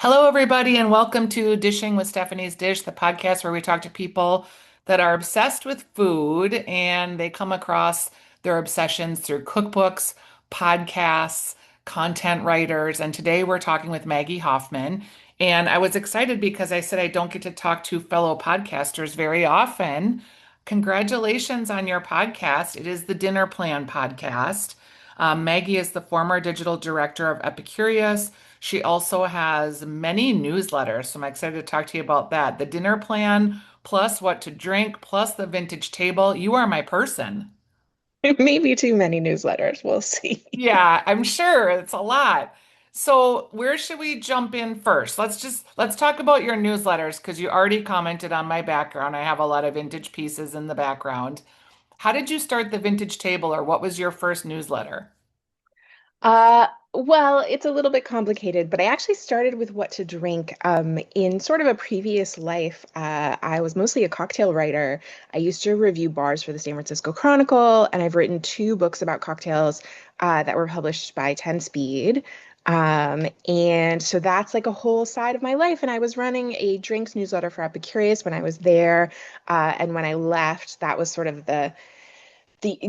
Hello, everybody, and welcome to Dishing with Stephanie's Dish, the podcast where we talk to people that are obsessed with food and they come across their obsessions through cookbooks, podcasts, content writers. And today we're talking with Maggie Hoffman. And I was excited because I said I don't get to talk to fellow podcasters very often. Congratulations on your podcast. It is the Dinner Plan podcast. Maggie is the former digital director of Epicurious. She also has many newsletters, so I'm excited to talk to you about that. The dinner plan, plus what to drink, plus the vintage table. You are my person. Maybe too many newsletters. We'll see. Yeah, I'm sure it's a lot. So, where should we jump in first? Let's talk about your newsletters because you already commented on my background. I have a lot of vintage pieces in the background. How did you start the vintage table, or what was your first newsletter? Well, it's a little bit complicated, but I actually started with what to drink. In sort of a previous life, I was mostly a cocktail writer. I used to review bars for the San Francisco Chronicle, and I've written two books about cocktails that were published by 10 Speed. And so that's like a whole side of my life. And I was running a drinks newsletter for Epicurious when I was there. And when I left, that was sort of the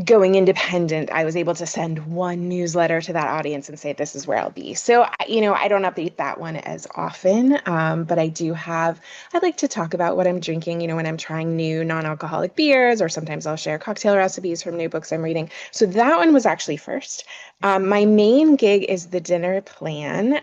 going independent. I was able to send one newsletter to that audience and say, this is where I'll be. So, I don't update that one as often, but I like to talk about what I'm drinking, when I'm trying new non-alcoholic beers, or sometimes I'll share cocktail recipes from new books I'm reading. So that one was actually first. My main gig is the Dinner Plan,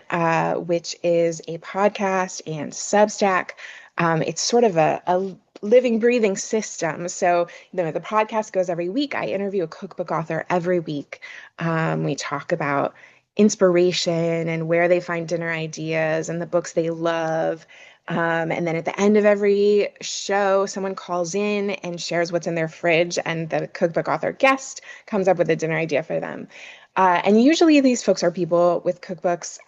which is a podcast and Substack. It's sort of a living, breathing system. So, the podcast goes every week. I interview a cookbook author every week. We talk about inspiration and where they find dinner ideas and the books they love. And then at the end of every show, someone calls in and shares what's in their fridge, and the cookbook author guest comes up with a dinner idea for them. And usually these folks are people with cookbooks,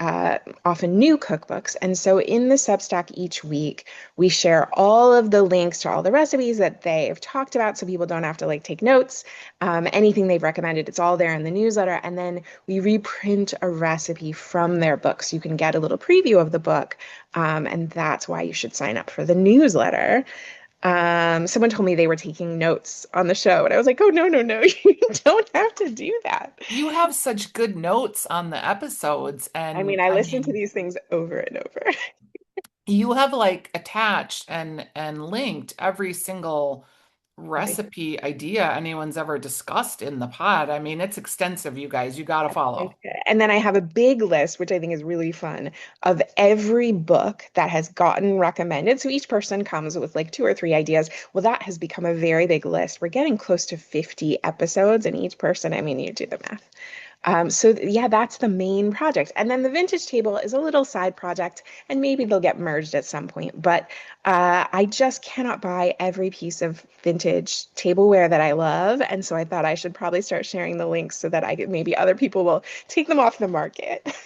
often new cookbooks. And so in the Substack each week, we share all of the links to all the recipes that they've talked about so people don't have to like take notes. Anything they've recommended, it's all there in the newsletter. And then we reprint a recipe from their book so you can get a little preview of the book. And that's why you should sign up for the newsletter. Someone told me they were taking notes on the show, and I was like, oh, no, no, no, you don't have to do that. You have such good notes on the episodes, I and mean, I I listen to mean, these things over and over. you have like attached and linked every single Everything. recipe idea anyone's ever discussed in the pod. I mean, it's extensive, you guys. You got to follow. And then I have a big list, which I think is really fun, of every book that has gotten recommended. So each person comes with like two or three ideas. Well, that has become a very big list. We're getting close to 50 episodes, and each person, I mean, you do the math. Yeah, that's the main project. And then the vintage table is a little side project, and maybe they'll get merged at some point. But I just cannot buy every piece of vintage tableware that I love. And so I thought I should probably start sharing the links so that maybe other people will take them off the market.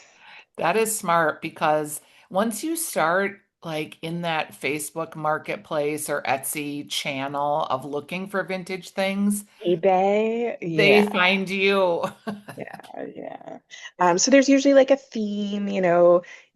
That is smart because once you start like in that Facebook marketplace or Etsy channel of looking for vintage things, eBay, they yeah. find you. Yeah, yeah. So there's usually like a theme,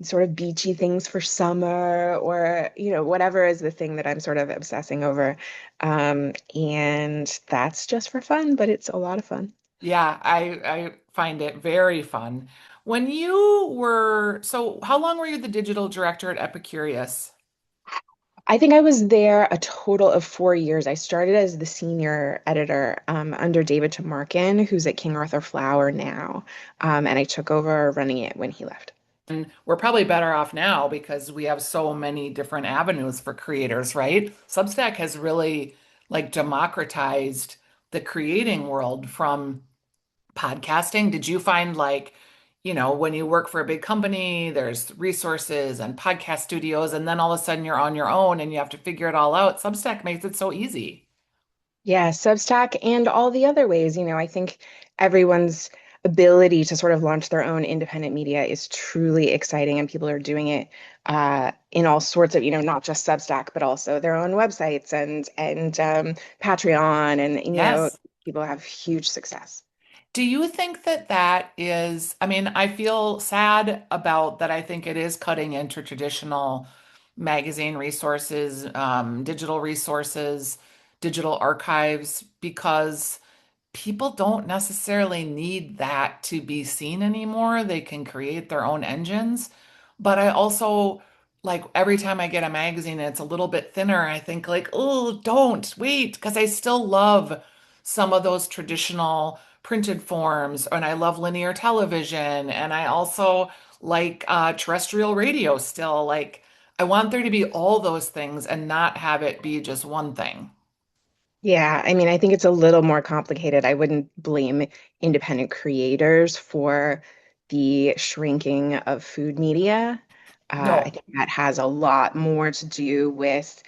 sort of beachy things for summer, or, whatever is the thing that I'm sort of obsessing over. And that's just for fun, but it's a lot of fun. Yeah, I find it very fun. When you were, so how long were you the digital director at Epicurious? I think I was there a total of 4 years. I started as the senior editor under David Tamarkin, who's at King Arthur Flower now. And I took over running it when he left. And we're probably better off now because we have so many different avenues for creators, right? Substack has really like democratized the creating world from podcasting. Did you find like, when you work for a big company, there's resources and podcast studios, and then all of a sudden you're on your own and you have to figure it all out. Substack makes it so easy. Yeah, Substack and all the other ways, I think everyone's ability to sort of launch their own independent media is truly exciting, and people are doing it in all sorts of, not just Substack, but also their own websites and Patreon, and Yes. people have huge success. Do you think that that is, I mean, I feel sad about that. I think it is cutting into traditional magazine resources, digital resources, digital archives, because people don't necessarily need that to be seen anymore. They can create their own engines. But I also like every time I get a magazine and it's a little bit thinner, I think like, oh, don't wait, because I still love some of those traditional printed forms, and I love linear television, and I also like terrestrial radio still. Like, I want there to be all those things and not have it be just one thing. Yeah, I mean, I think it's a little more complicated. I wouldn't blame independent creators for the shrinking of food media. I No. think that has a lot more to do with,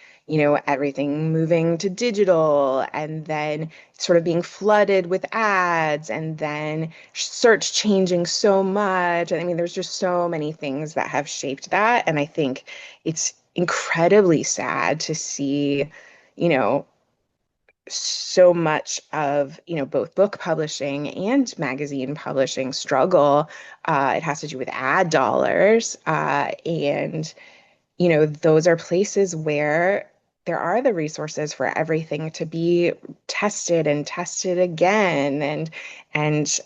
everything moving to digital and then sort of being flooded with ads and then search changing so much. I mean, there's just so many things that have shaped that. And I think it's incredibly sad to see, you know, so much of both book publishing and magazine publishing struggle. It has to do with ad dollars, and those are places where there are the resources for everything to be tested and tested again, and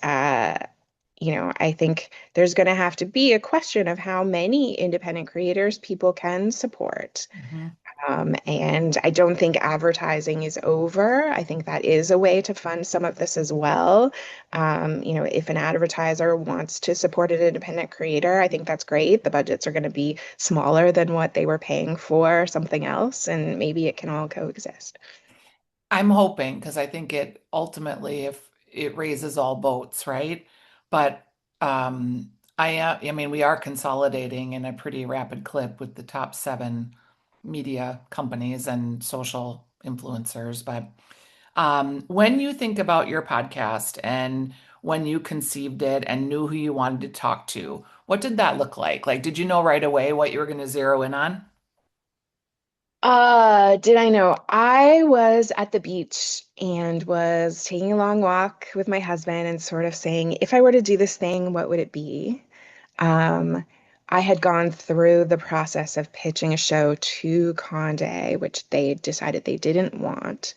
I think there's going to have to be a question of how many independent creators people can support. Mhm. And I don't think advertising is over. I think that is a way to fund some of this as well. If an advertiser wants to support an independent creator, I think that's great. The budgets are going to be smaller than what they were paying for something else, and maybe it can all coexist. I'm hoping because I think it ultimately, if it raises all boats, right? But I mean, we are consolidating in a pretty rapid clip with the top seven media companies and social influencers. But when you think about your podcast and when you conceived it and knew who you wanted to talk to, what did that look like? Like, did you know right away what you were going to zero in on? Did I know? I was at the beach and was taking a long walk with my husband and sort of saying, if I were to do this thing, what would it be? Um, I had gone through the process of pitching a show to Condé, which they decided they didn't want.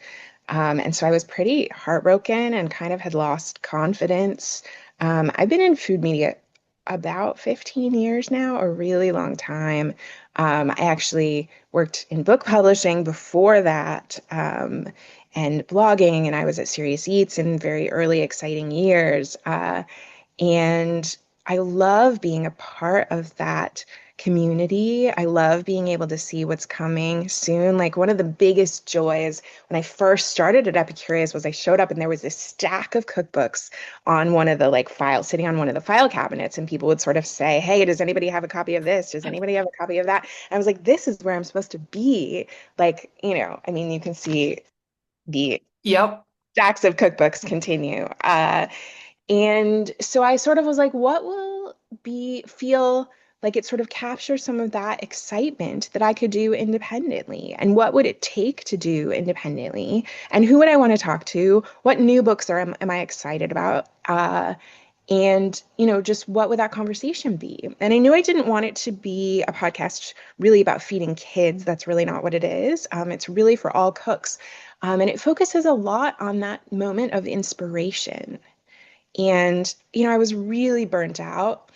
And so I was pretty heartbroken and kind of had lost confidence. I've been in food media about 15 years now, a really long time. I actually worked in book publishing before that, and blogging, and I was at Serious Eats in very early, exciting years. And I love being a part of that community. I love being able to see what's coming soon. Like one of the biggest joys when I first started at Epicurious was I showed up and there was this stack of cookbooks on one of the like files, sitting on one of the file cabinets, and people would sort of say, "Hey, does anybody have a copy of this? Does anybody have a copy of that?" And I was like, "This is where I'm supposed to be." Like, I mean, you can see the Yep. stacks of cookbooks continue. And so I sort of was like, what will be feel like it sort of captures some of that excitement that I could do independently? And what would it take to do independently? And who would I want to talk to? What new books am I excited about? And just what would that conversation be? And I knew I didn't want it to be a podcast really about feeding kids. That's really not what it is. It's really for all cooks. And it focuses a lot on that moment of inspiration. And, I was really burnt out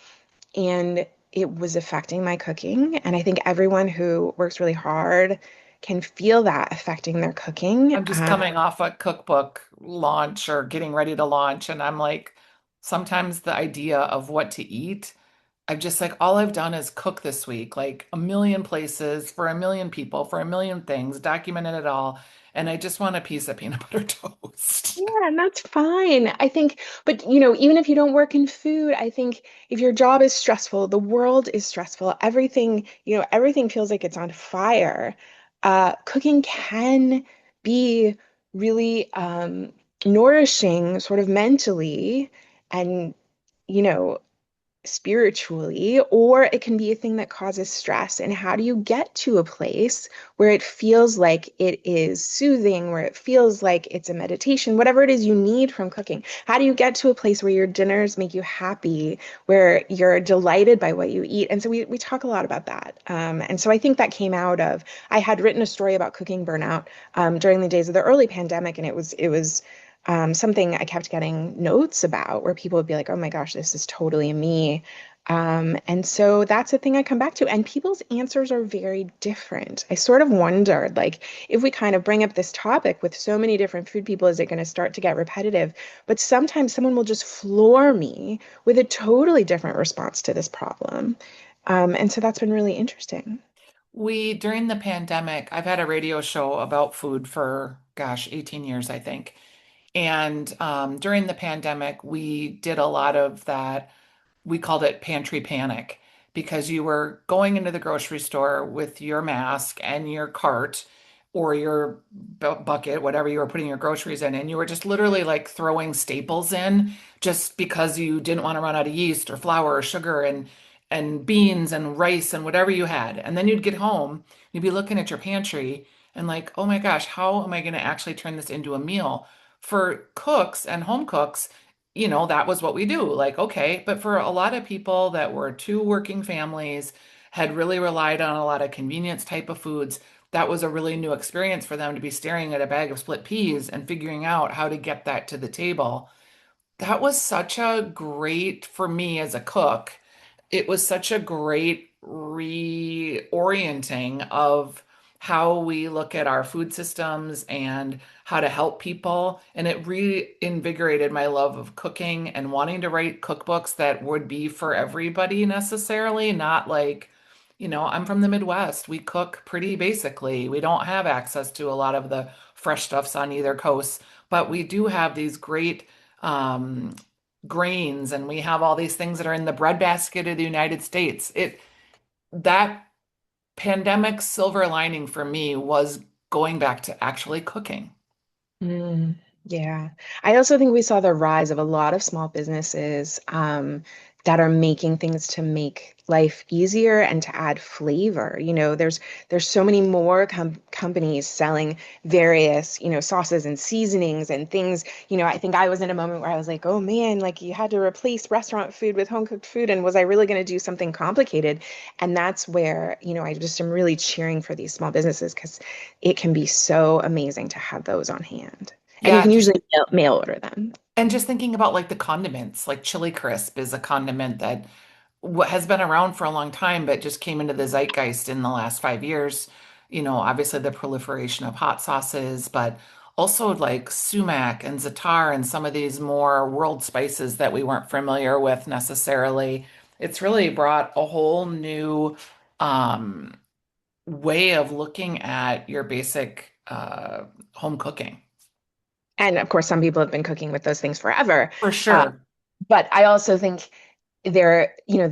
and it was affecting my cooking. And I think everyone who works really hard can feel that affecting their cooking. I'm just coming off a cookbook launch or getting ready to launch, and I'm like, sometimes the idea of what to eat, I've just like, all I've done is cook this week, like a million places for a million people, for a million things, documented it all. And I just want a piece of peanut butter toast. Yeah, and that's fine. I think, but even if you don't work in food, I think if your job is stressful, the world is stressful, everything feels like it's on fire. Cooking can be really nourishing, sort of mentally, and you know. spiritually, or it can be a thing that causes stress. And how do you get to a place where it feels like it is soothing, where it feels like it's a meditation, whatever it is you need from cooking? How do you get to a place where your dinners make you happy, where you're delighted by what you eat? And so we talk a lot about that. And so I think that came out of, I had written a story about cooking burnout during the days of the early pandemic, and it was something I kept getting notes about where people would be like, oh my gosh, this is totally me. And so that's a thing I come back to. And people's answers are very different. I sort of wondered, like, if we kind of bring up this topic with so many different food people, is it going to start to get repetitive? But sometimes someone will just floor me with a totally different response to this problem. And so that's been really interesting. During the pandemic, I've had a radio show about food for, gosh, 18 years, I think. And during the pandemic, we did a lot of that. We called it pantry panic because you were going into the grocery store with your mask and your cart or your bucket, whatever you were putting your groceries in, and you were just literally like throwing staples in just because you didn't want to run out of yeast or flour or sugar and beans and rice and whatever you had. And then you'd get home, you'd be looking at your pantry and like, oh my gosh, how am I going to actually turn this into a meal? For cooks and home cooks, that was what we do. Like, okay. But for a lot of people that were two working families, had really relied on a lot of convenience type of foods, that was a really new experience for them to be staring at a bag of split peas and figuring out how to get that to the table. That was such a great, for me as a cook, it was such a great reorienting of how we look at our food systems and how to help people. And it reinvigorated my love of cooking and wanting to write cookbooks that would be for everybody necessarily, not like, I'm from the Midwest. We cook pretty basically. We don't have access to a lot of the fresh stuffs on either coast, but we do have these great um, grains and we have all these things that are in the breadbasket of the United States. That pandemic silver lining for me was going back to actually cooking. Mm, yeah. I also think we saw the rise of a lot of small businesses that are making things to make life easier and to add flavor. There's so many more companies selling various, sauces and seasonings and things. I think I was in a moment where I was like, oh man, like you had to replace restaurant food with home cooked food, and was I really going to do something complicated? And that's where, I just am really cheering for these small businesses because it can be so amazing to have those on hand. And you Yeah, can usually mail order them. and just thinking about like the condiments, like chili crisp is a condiment that has been around for a long time, but just came into the zeitgeist in the last 5 years. Obviously the proliferation of hot sauces, but also like sumac and za'atar and some of these more world spices that we weren't familiar with necessarily. It's really brought a whole new um, way of looking at your basic home cooking. And of course, some people have been cooking with those things forever. For Uh, sure. but I also think the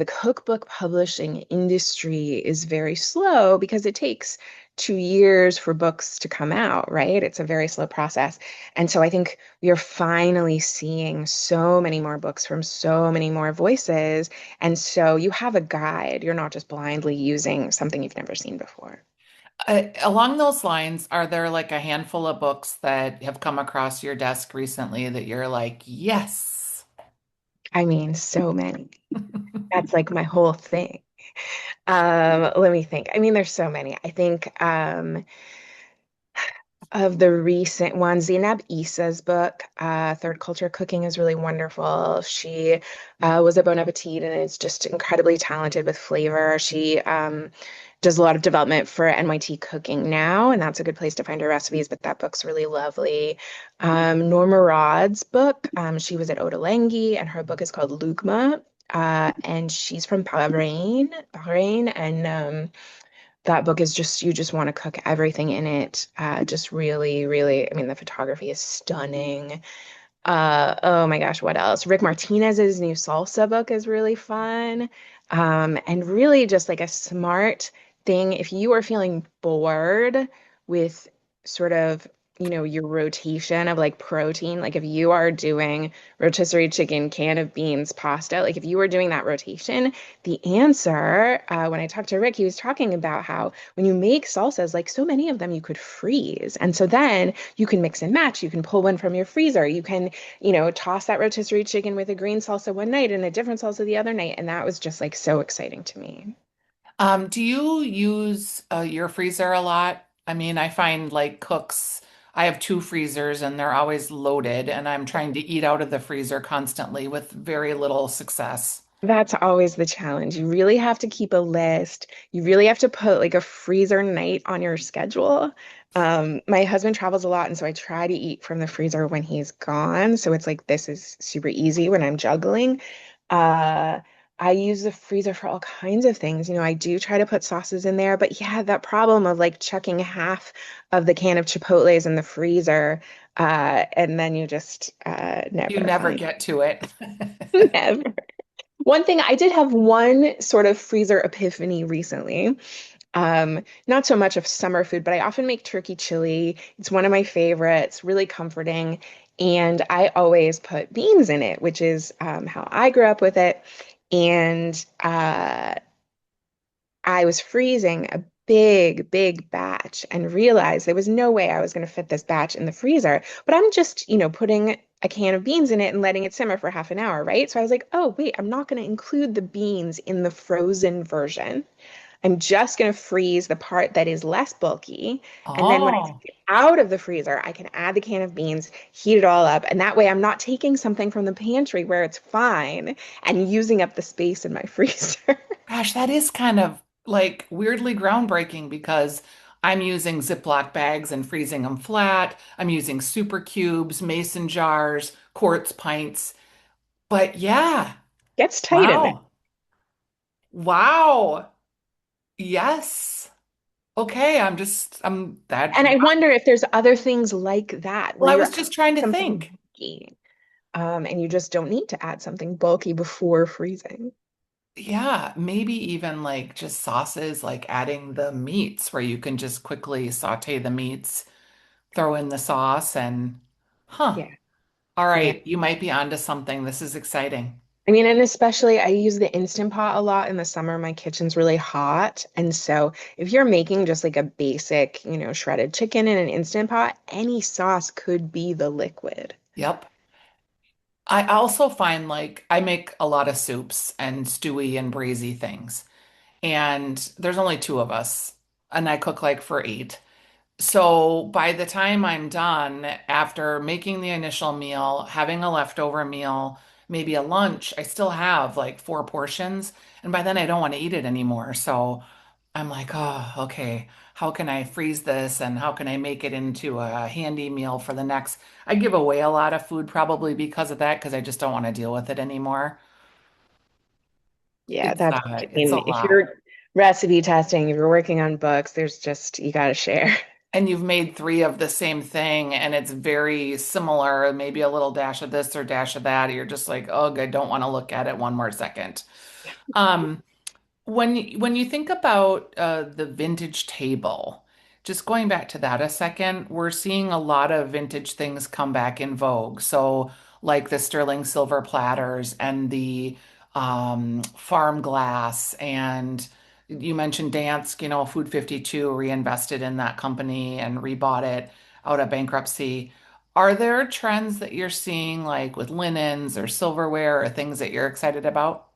cookbook publishing industry is very slow because it takes 2 years for books to come out, right? It's a very slow process. And so I think we are finally seeing so many more books from so many more voices. And so you have a guide. You're not just blindly using something you've never seen before. Along those lines, are there like a handful of books that have come across your desk recently that you're like, yes? I mean, so many. That's like my whole thing. Let me think. I mean, there's so many. I think of the recent ones, Zainab Issa's book, Third Culture Cooking, is really wonderful. She was a Bon Appetit and is just incredibly talented with flavor. She does a lot of development for NYT Cooking now, and that's a good place to find her recipes, but that book's really lovely. Norma Rod's book, she was at Ottolenghi, and her book is called Lugma. And she's from Bahrain, and that book is just you just want to cook everything in it. Just really, really, I mean, the photography is stunning. Oh my gosh, what else? Rick Martinez's new salsa book is really fun. And really just like a smart thing. If you are feeling bored with sort of your rotation of like protein, like if you are doing rotisserie chicken, can of beans, pasta, like if you were doing that rotation, the answer, when I talked to Rick, he was talking about how when you make salsas, like so many of them you could freeze. And so then you can mix and match. You can pull one from your freezer. You can, toss that rotisserie chicken with a green salsa one night and a different salsa the other night. And that was just like so exciting to me. Do you use your freezer a lot? I mean, I find like cooks, I have two freezers and they're always loaded, and I'm trying to eat out of the freezer constantly with very little success. That's always the challenge. You really have to keep a list. You really have to put like a freezer night on your schedule. My husband travels a lot, and so I try to eat from the freezer when he's gone. So it's like this is super easy when I'm juggling. Uh, I use the freezer for all kinds of things. I do try to put sauces in there, but yeah, that problem of like chucking half of the can of Chipotles in the freezer, and then you just You never never find get to it. never. One thing I did have one sort of freezer epiphany recently. Not so much of summer food, but I often make turkey chili. It's one of my favorites, really comforting. And I always put beans in it, which is how I grew up with it. And I was freezing a big, big batch and realized there was no way I was going to fit this batch in the freezer. But I'm just, putting a can of beans in it and letting it simmer for half an hour, right? So I was like, oh, wait, I'm not going to include the beans in the frozen version. I'm just going to freeze the part that is less bulky. And then when I Oh, take it out of the freezer, I can add the can of beans, heat it all up. And that way I'm not taking something from the pantry where it's fine and using up the space in my freezer. gosh, that is kind of like weirdly groundbreaking because I'm using Ziploc bags and freezing them flat. I'm using super cubes, mason jars, quartz pints. But yeah, Gets tight in there. wow. Wow. Yes. Okay, I'm that. And I wonder if there's other things like that where Well, I you're was adding just trying to something think. bulky, and you just don't need to add something bulky before freezing. Yeah, maybe even like just sauces, like adding the meats where you can just quickly saute the meats, throw in the sauce, and huh. Yeah. All Yeah. right, you might be onto something. This is exciting. I mean, and especially I use the Instant Pot a lot in the summer. My kitchen's really hot. And so if you're making just like a basic, shredded chicken in an Instant Pot, any sauce could be the liquid. Yep. I also find like I make a lot of soups and stewy and braisy things, and there's only two of us, and I cook like for eight. So by the time I'm done, after making the initial meal, having a leftover meal, maybe a lunch, I still have like four portions. And by then I don't want to eat it anymore. So I'm like, oh, okay, how can I freeze this and how can I make it into a handy meal for the next? I give away a lot of food probably because of that, because I just don't want to deal with it anymore. Yeah, that's, I It's a mean, if lot. you're recipe testing, if you're working on books, there's just, you got to share. And you've made three of the same thing and it's very similar, maybe a little dash of this or dash of that. You're just like, oh, I don't want to look at it one more second. Um, when you think about the vintage table, just going back to that a second, we're seeing a lot of vintage things come back in vogue. So like the sterling silver platters and the farm glass, and you mentioned Dansk, Food 52 reinvested in that company and rebought it out of bankruptcy. Are there trends that you're seeing like with linens or silverware or things that you're excited about?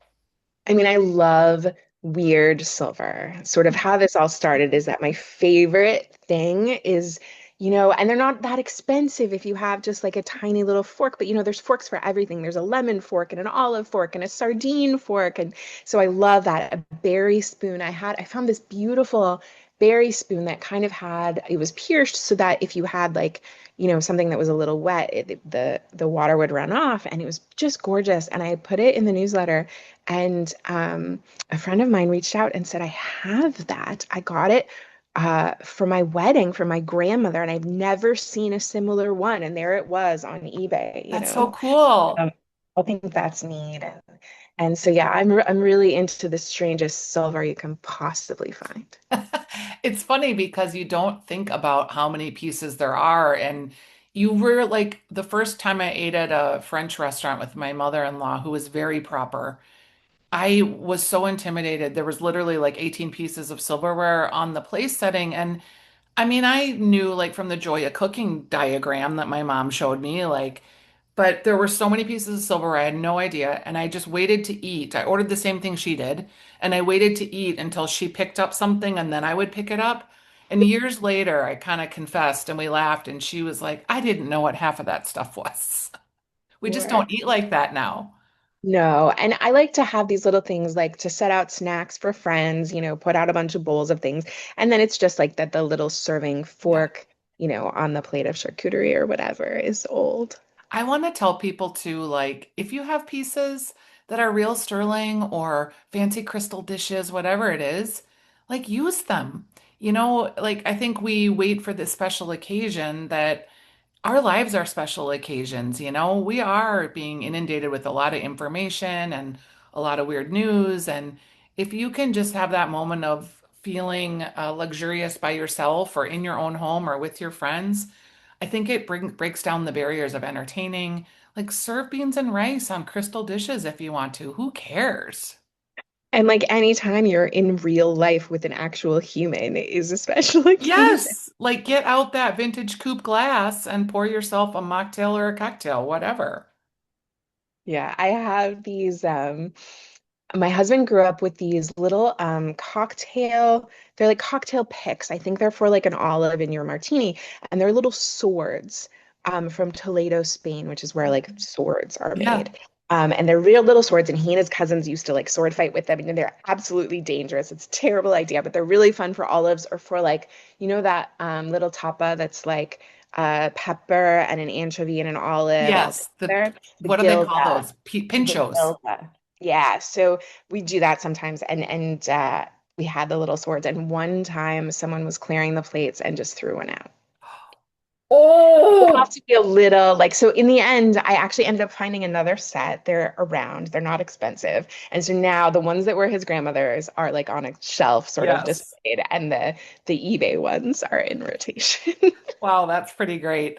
I mean, I love weird silver. Sort of how this all started is that my favorite thing is, and they're not that expensive if you have just like a tiny little fork, but there's forks for everything. There's a lemon fork and an olive fork and a sardine fork. And so I love that. A berry spoon. I found this beautiful berry spoon that kind of it was pierced so that if you had like, something that was a little wet, the water would run off, and it was just gorgeous. And I put it in the newsletter, and a friend of mine reached out and said, I have that. I got it for my wedding for my grandmother, and I've never seen a similar one. And there it was on eBay, That's so cool. Um, I think that's neat. And so, yeah, I'm really into the strangest silver you can possibly find. It's funny because you don't think about how many pieces there are. And you were like the first time I ate at a French restaurant with my mother-in-law, who was very proper. I was so intimidated. There was literally like 18 pieces of silverware on the place setting. And I mean, I knew like from the Joy of Cooking diagram that my mom showed me, like, but there were so many pieces of silverware, I had no idea. And I just waited to eat. I ordered the same thing she did, and I waited to eat until she picked up something and then I would pick it up. And years later, I kind of confessed and we laughed, and she was like, I didn't know what half of that stuff was. We just Sure. don't eat like that now. No, and I like to have these little things like to set out snacks for friends, put out a bunch of bowls of things. And then it's just like that the little serving Yeah. fork, on the plate of charcuterie or whatever is old. I want to tell people to like, if you have pieces that are real sterling or fancy crystal dishes, whatever it is, like use them. Like I think we wait for this special occasion that our lives are special occasions. We are being inundated with a lot of information and a lot of weird news. And if you can just have that moment of feeling luxurious by yourself or in your own home or with your friends, I think it breaks down the barriers of entertaining. Like serve beans and rice on crystal dishes if you want to. Who cares? And like anytime you're in real life with an actual human is a special occasion. Yes, like get out that vintage coupe glass and pour yourself a mocktail or a cocktail, whatever. Yeah, I have these my husband grew up with these little cocktail, they're like cocktail picks. I think they're for like an olive in your martini, and they're little swords from Toledo, Spain, which is where like swords are Yeah. made. And they're real little swords, and he and his cousins used to like sword fight with them, and they're absolutely dangerous. It's a terrible idea, but they're really fun for olives or for like, that little tapa that's like pepper and an anchovy and an olive all Yes. The together. The what do they call gilda. those? The Pinchos. Gilda. Yeah, so we do that sometimes, and we had the little swords. And one time, someone was clearing the plates and just threw one out. You have Oh, to be a little like so. In the end, I actually ended up finding another set. They're around. They're not expensive, and so now the ones that were his grandmother's are like on a shelf, sort of yes. displayed, and the eBay ones are in rotation. Wow, that's pretty great.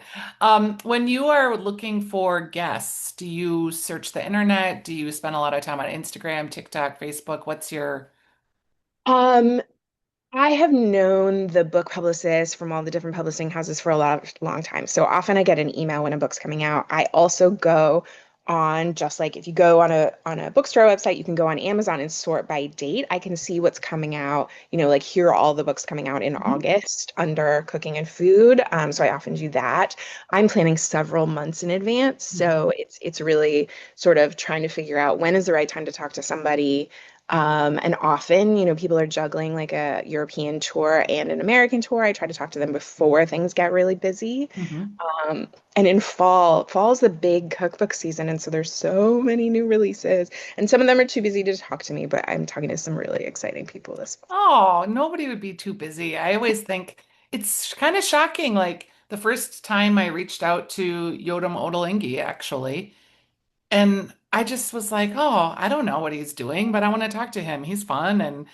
When you are looking for guests, do you search the internet? Do you spend a lot of time on Instagram, TikTok, Facebook? What's your... Um, I have known the book publicist from all the different publishing houses for a long time. So often I get an email when a book's coming out. I also go on just like if you go on a bookstore website, you can go on Amazon and sort by date. I can see what's coming out, like here are all the books coming out in Mhm. August under cooking and food. So I often do that. I'm planning several months in advance. So Mhm. it's really sort of trying to figure out when is the right time to talk to somebody. And often, people are juggling like a European tour and an American tour. I try to talk to them before things get really busy. Mhm. And in fall's the big cookbook season, and so there's so many new releases, and some of them are too busy to talk to me, but I'm talking to some really exciting people this fall. Oh, nobody would be too busy. I always think it's kind of shocking. Like the first time I reached out to Yodam Ottolenghi, actually, and I just was like, oh, I don't know what he's doing, but I want to talk to him. He's fun. And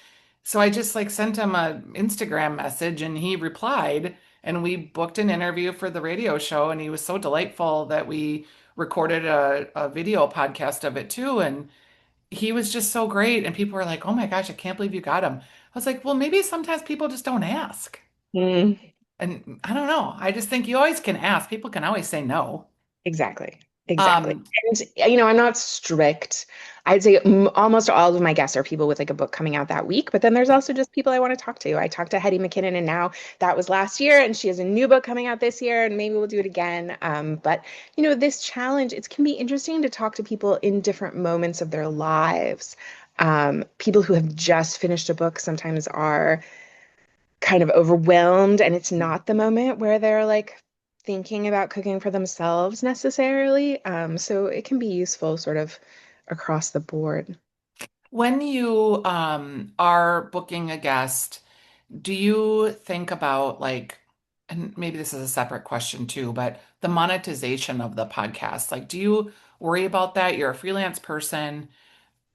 so I just like sent him a Instagram message and he replied, and we booked an interview for the radio show. And he was so delightful that we recorded a video podcast of it too. And he was just so great. And people were like, oh my gosh, I can't believe you got him. I was like, well, maybe sometimes people just don't ask. Mm. And I don't know. I just think you always can ask. People can always say no. Exactly. Exactly. Um, And, I'm not strict. I'd say almost all of my guests are people with like a book coming out that week, but then there's also just people I want to talk to. I talked to Hetty McKinnon, and now that was last year, and she has a new book coming out this year, and maybe we'll do it again. But this challenge, it can be interesting to talk to people in different moments of their lives. People who have just finished a book sometimes are kind of overwhelmed, and it's not the moment where they're like thinking about cooking for themselves necessarily. So it can be useful sort of across the board. When you are booking a guest, do you think about like, and maybe this is a separate question too, but the monetization of the podcast? Like, do you worry about that? You're a freelance person.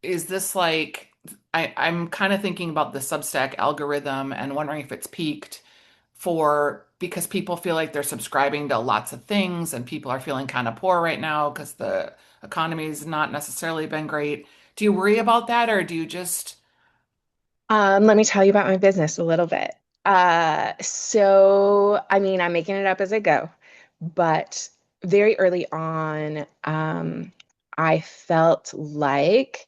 Is this like I'm kind of thinking about the Substack algorithm and wondering if it's peaked for because people feel like they're subscribing to lots of things and people are feeling kind of poor right now because the economy's not necessarily been great. Do you worry about that or do you just, Let me tell you about my business a little bit. I mean, I'm making it up as I go, but very early on, I felt like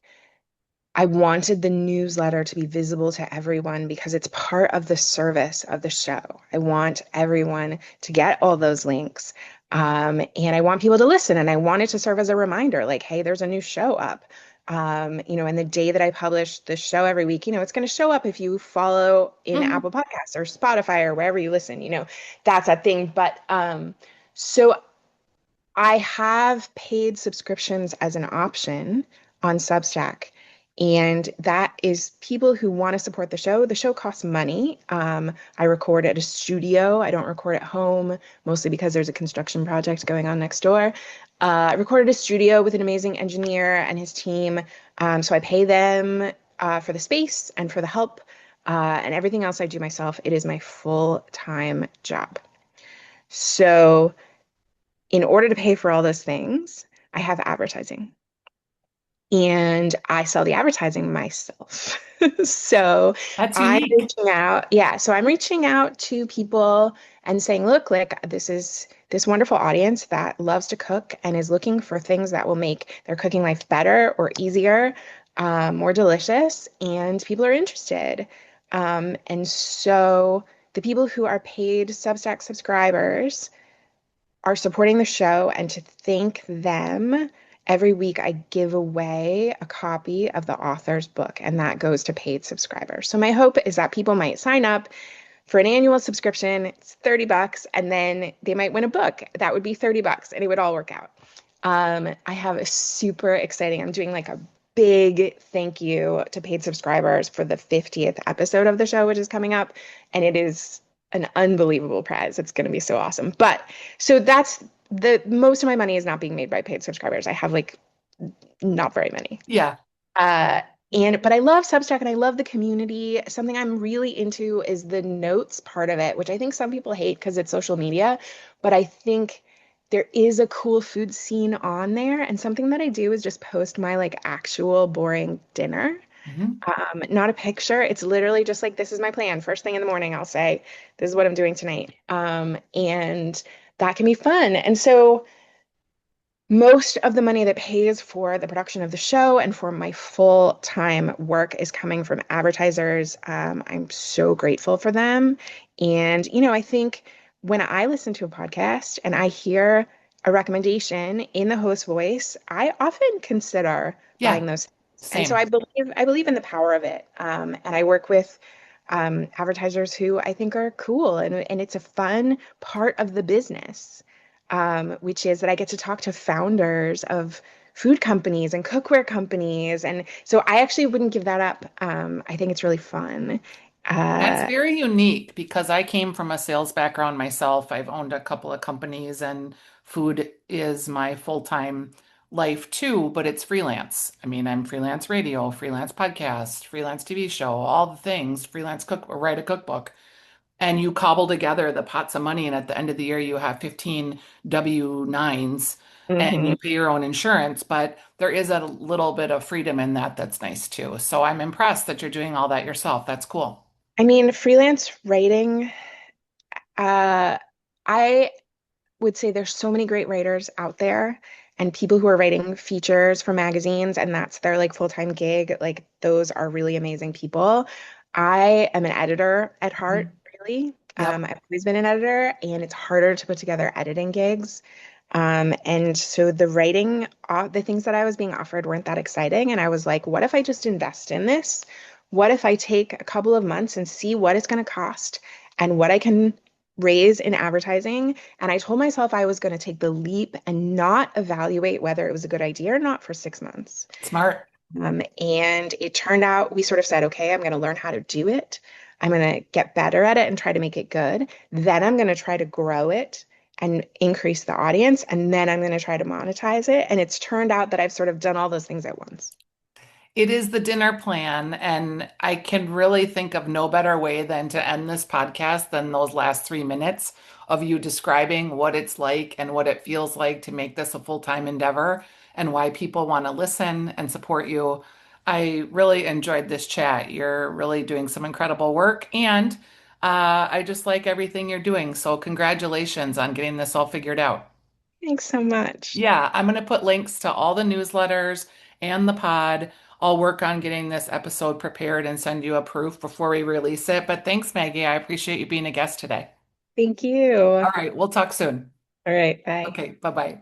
I wanted the newsletter to be visible to everyone because it's part of the service of the show. I want everyone to get all those links. And I want people to listen. And I want it to serve as a reminder, like, hey, there's a new show up. And the day that I publish the show every week, it's going to show up if you follow in Mhm. Apple Podcasts or Spotify or wherever you listen, that's that thing. But so I have paid subscriptions as an option on Substack. And that is people who want to support the show. The show costs money. I record at a studio. I don't record at home, mostly because there's a construction project going on next door. I recorded a studio with an amazing engineer and his team. So I pay them for the space and for the help and everything else I do myself. It is my full-time job. So in order to pay for all those things, I have advertising and I sell the advertising myself. So That's I'm unique. reaching out. Yeah. So I'm reaching out to people and saying, look, like this is this wonderful audience that loves to cook and is looking for things that will make their cooking life better or easier, more delicious, and people are interested. And so the people who are paid Substack subscribers are supporting the show, and to thank them, every week I give away a copy of the author's book, and that goes to paid subscribers. So my hope is that people might sign up for an annual subscription. It's $30, and then they might win a book. That would be $30, and it would all work out. I have a super exciting, I'm doing like a big thank you to paid subscribers for the 50th episode of the show, which is coming up. And it is an unbelievable prize. It's going to be so awesome. But so that's the most of my money is not being made by paid subscribers. I have like not very many. Yeah. Uh, but I love Substack and I love the community. Something I'm really into is the notes part of it, which I think some people hate because it's social media, but I think there is a cool food scene on there. And something that I do is just post my like actual boring dinner. Mhm. Not a picture. It's literally just like, this is my plan. First thing in the morning, I'll say, this is what I'm doing tonight. And that can be fun. And so most of the money that pays for the production of the show and for my full-time work is coming from advertisers. I'm so grateful for them. And, I think when I listen to a podcast and I hear a recommendation in the host voice, I often consider Yeah. buying those things. And so Same. I believe in the power of it. And I work with advertisers who I think are cool and it's a fun part of the business, which is that I get to talk to founders of food companies and cookware companies. And so I actually wouldn't give that up. I think it's really fun. That's Uh, very unique because I came from a sales background myself. I've owned a couple of companies and food is my full-time life too, but it's freelance. I mean, I'm freelance radio, freelance podcast, freelance TV show, all the things, freelance cook or write a cookbook. And you cobble together the pots of money and at the end of the year you have 15 W-9s and mhm. you pay your own insurance, but there is a little bit of freedom in that that's nice too. So I'm impressed that you're doing all that yourself. That's cool. I mean, freelance writing, uh, I would say there's so many great writers out there and people who are writing features for magazines and that's their like full-time gig. Like those are really amazing people. I am an editor at heart, Mhm. really. Yep. I've always been an editor and it's harder to put together editing gigs. And so the writing, the things that I was being offered weren't that exciting. And I was like, what if I just invest in this? What if I take a couple of months and see what it's going to cost and what I can raise in advertising? And I told myself I was going to take the leap and not evaluate whether it was a good idea or not for 6 months. Smart. And it turned out we sort of said, okay, I'm going to learn how to do it. I'm going to get better at it and try to make it good. Then I'm going to try to grow it and increase the audience. And then I'm going to try to monetize it. And it's turned out that I've sort of done all those things at once. It is the dinner plan, and I can really think of no better way than to end this podcast than those last 3 minutes of you describing what it's like and what it feels like to make this a full-time endeavor and why people want to listen and support you. I really enjoyed this chat. You're really doing some incredible work, and I just like everything you're doing. So, congratulations on getting this all figured out. Thanks so much. Yeah, I'm going to put links to all the newsletters and the pod. I'll work on getting this episode prepared and send you a proof before we release it. But thanks, Maggie. I appreciate you being a guest today. Thank you. All right, we'll talk soon. All right, bye. Okay, bye-bye.